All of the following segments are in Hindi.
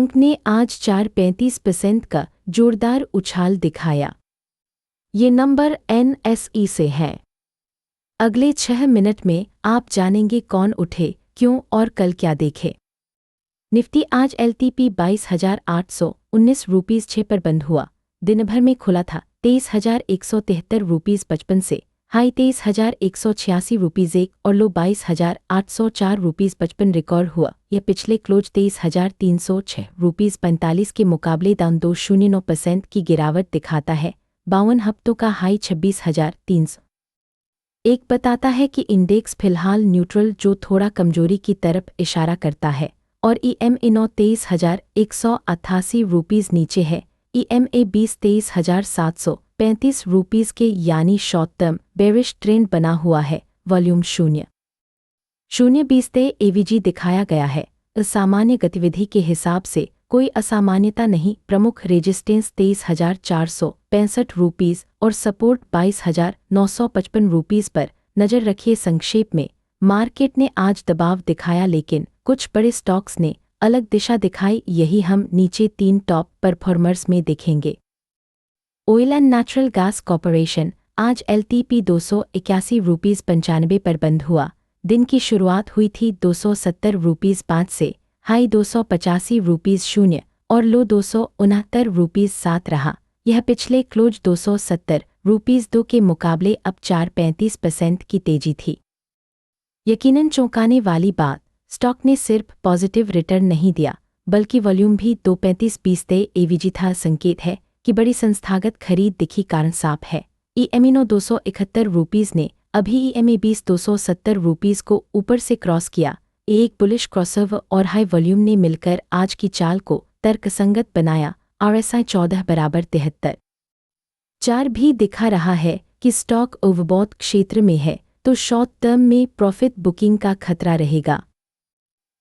बैंक ने आज 4.35% का जोरदार उछाल दिखाया। ये नंबर NSE से है। अगले 6 मिनट में आप जानेंगे कौन उठे, क्यों और कल क्या देखे। निफ्टी आज LTP 22,819 पर बंद हुआ। दिन भर में खुला था 23,173 से, हाई 23,186 और लो 22,804 रिकॉर्ड हुआ। यह पिछले क्लोज 23,306 के मुकाबले डाउन 2.09% की गिरावट दिखाता है। 52 हफ्तों का हाई 26,301 बताता है कि इंडेक्स फिलहाल न्यूट्रल जो थोड़ा कमजोरी की तरफ इशारा करता है और EMA 23,188 नीचे है। EMA 23,735 के यानी शॉर्ट टर्म बेरिश ट्रेंड बना हुआ है। वॉल्यूम 0.20 AVG दिखाया गया है। असामान्य गतिविधि के हिसाब से कोई असामान्यता नहीं। प्रमुख रेजिस्टेंस 23,465 और सपोर्ट 22,955 पर नजर रखिए। संक्षेप में मार्केट ने आज दबाव दिखाया लेकिन कुछ बड़े स्टॉक्स ने अलग दिशा दिखाई। यही हम नीचे 3 टॉप परफॉर्मर्स में देखेंगे। Oil and natural gas corporation आज LTP 281.95 पर बंद हुआ। दिन की शुरुआत हुई थी 270.5 से, हाई 285.0 और लो 269.7 रहा। यह पिछले क्लोज 270.2 के मुकाबले अब 4.35% की तेजी थी। यकीनन चौंकाने वाली बात, स्टॉक ने सिर्फ पॉजिटिव रिटर्न नहीं दिया बल्कि वॉल्यूम भी 2.35 AVG था। संकेत है कि बड़ी संस्थागत खरीद दिखी। कारण साफ है। EMA 271 ने अभी EMA 270 को ऊपर से क्रॉस किया। एक बुलिश क्रॉसओवर और हाई वॉल्यूम ने मिलकर आज की चाल को तर्कसंगत बनाया। RSI 14.73 भी दिखा रहा है कि स्टॉक ओवरबॉट क्षेत्र में है तो शॉर्ट टर्म में प्रॉफिट बुकिंग का खतरा रहेगा।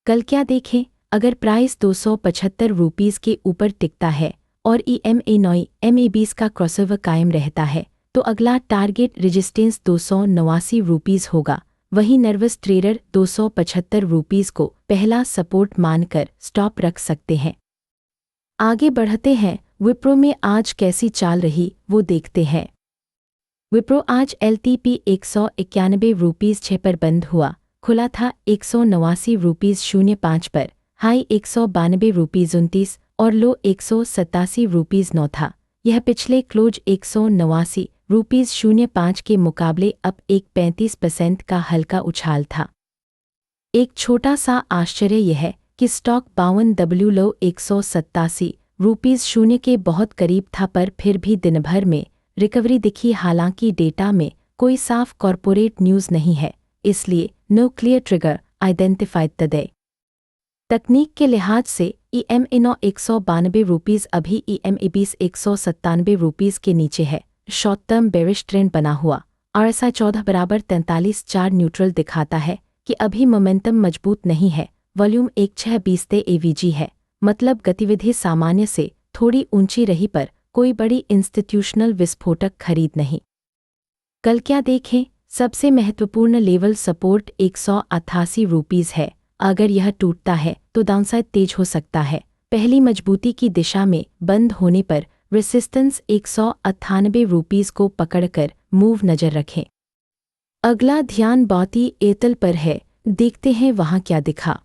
कल क्या देखें? अगर प्राइस 275 के ऊपर टिकता है और EMA 20 का क्रॉसओवर कायम रहता है तो अगला टारगेट रेजिस्टेंस 289 होगा। वहीं नर्वस ट्रेडर 275 को पहला सपोर्ट मानकर स्टॉप रख सकते हैं। आगे बढ़ते हैं। विप्रो में आज कैसी चाल रही वो देखते हैं। विप्रो आज LTP 191.6 पर बंद हुआ। खुला था 189.05 पर, हाई 192.29 और लो 187.9 था। यह पिछले क्लोज 189.05 के मुकाबले अब 1.35% का हल्का उछाल था। एक छोटा सा आश्चर्य यह है कि स्टॉक 52 लो 187.0 के बहुत करीब था पर फिर भी दिन भर में रिकवरी दिखी। हालांकि डेटा में कोई साफ कॉरपोरेट न्यूज़ नहीं है, इसलिए no clear trigger identified today. तकनीक के लिहाज से EMA 192 अभी EMA 197 के नीचे है। शॉर्ट टर्म बेरिश ट्रेंड बना हुआ। RSI 14.43 न्यूट्रल दिखाता है कि अभी मोमेंटम मजबूत नहीं है। वॉल्यूम 1.620 AVG है, मतलब गतिविधि सामान्य से थोड़ी ऊंची रही पर कोई बड़ी इंस्टीट्यूशनल विस्फोटक खरीद नहीं। कल क्या देखें? सबसे महत्वपूर्ण लेवल सपोर्ट 188 है। अगर यह टूटता है तो डाउनसाइड तेज हो सकता है। पहली मजबूती की दिशा में बंद होने पर रेसिस्टेंस 198 को पकड़कर मूव नजर रखें। अगला ध्यान भारती एयरटेल पर है। देखते हैं वहां क्या दिखा।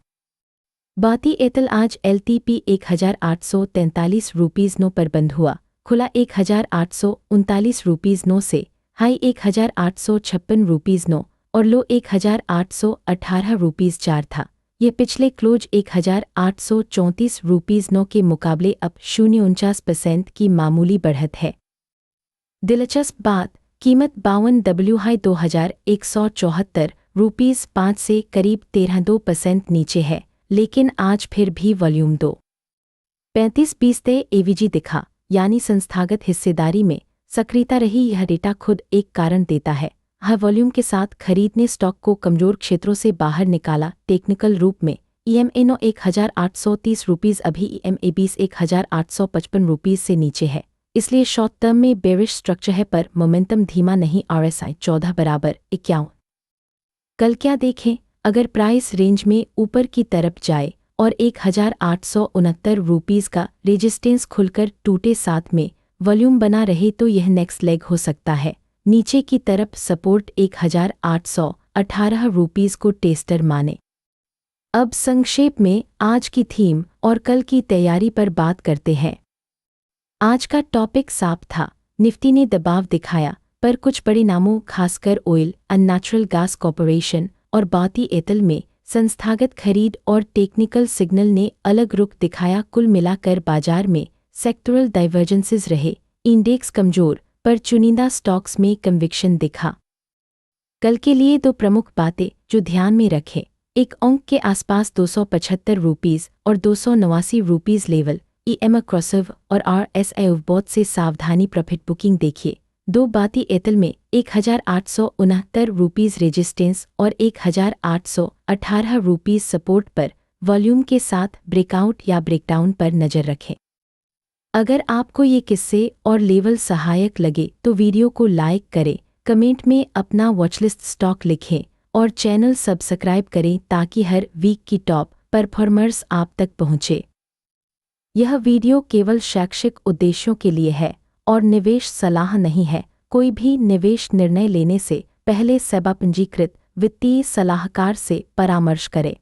भारती एयरटेल आज LTP 1,843.9 पर बंद हुआ। खुला 1,839.9 से, हाई 1,856.9 और लो 1,818.4 था। यह पिछले क्लोज 1,834.9 के मुकाबले अब 0.49% की मामूली बढ़त है। दिलचस्प बात, कीमत 52 हाई 2,174.5 से करीब 13.2% नीचे है, लेकिन आज फिर भी वॉल्यूम 2.35 AVG दिखा, यानी संस्थागत हिस्सेदारी में सक्रियता रही। यह डेटा खुद एक कारण देता है। हाई वॉल्यूम के साथ खरीद ने स्टॉक को कमजोर क्षेत्रों से बाहर निकाला। टेक्निकल रूप में EMA 1,830 अभी EMA 1,855 से नीचे है, इसलिए शॉर्ट टर्म में बेरिश स्ट्रक्चर है पर मोमेंटम धीमा नहीं। RSI 14.51। कल क्या देखें? अगर प्राइस रेंज में ऊपर की तरफ जाए और 1869 रुपीस का रेजिस्टेंस खुलकर टूटे, साथ में वॉल्यूम बना रहे तो यह नेक्स्ट लेग हो सकता है। नीचे की तरफ सपोर्ट 1818 रुपीस को टेस्टर माने। अब संक्षेप में आज की थीम और कल की तैयारी पर बात करते हैं। आज का टॉपिक साफ था, निफ्टी ने दबाव दिखाया, पर कुछ बड़े नामों खासकर oil and natural gas corporation और भारतीय एयरटेल में संस्थागत खरीद और टेक्निकल सिग्नल ने अलग रुख दिखाया। कुल मिलाकर बाजार में सेक्टोरल डाइवर्जेंसेस रहे, इंडेक्स कमजोर, पर चुनिंदा स्टॉक्स में कन्विक्शन दिखा। कल के लिए दो प्रमुख बातें जो ध्यान में रखें, एक अंक के आसपास 275 रुपीस और 289 रुपीस लेवल, EM क्रॉसओवर और RSI बहुत से सावधानी, प्रॉफिट बुकिंग देखिए। दो बातें, एयरटेल में 1869 रुपीस रेजिस्टेंस और 1818 रुपीस सपोर्ट पर वॉल्यूम के साथ ब्रेकआउट या ब्रेकडाउन पर नज़र रखें। अगर आपको ये किस्से और लेवल सहायक लगे तो वीडियो को लाइक करें, कमेंट में अपना वॉचलिस्ट स्टॉक लिखें और चैनल सब्सक्राइब करें ताकि हर वीक की टॉप परफॉर्मर्स आप तक पहुंचे। यह वीडियो केवल शैक्षिक उद्देश्यों के लिए है और निवेश सलाह नहीं है। कोई भी निवेश निर्णय लेने से पहले सेबा पंजीकृत वित्तीय सलाहकार से परामर्श करें।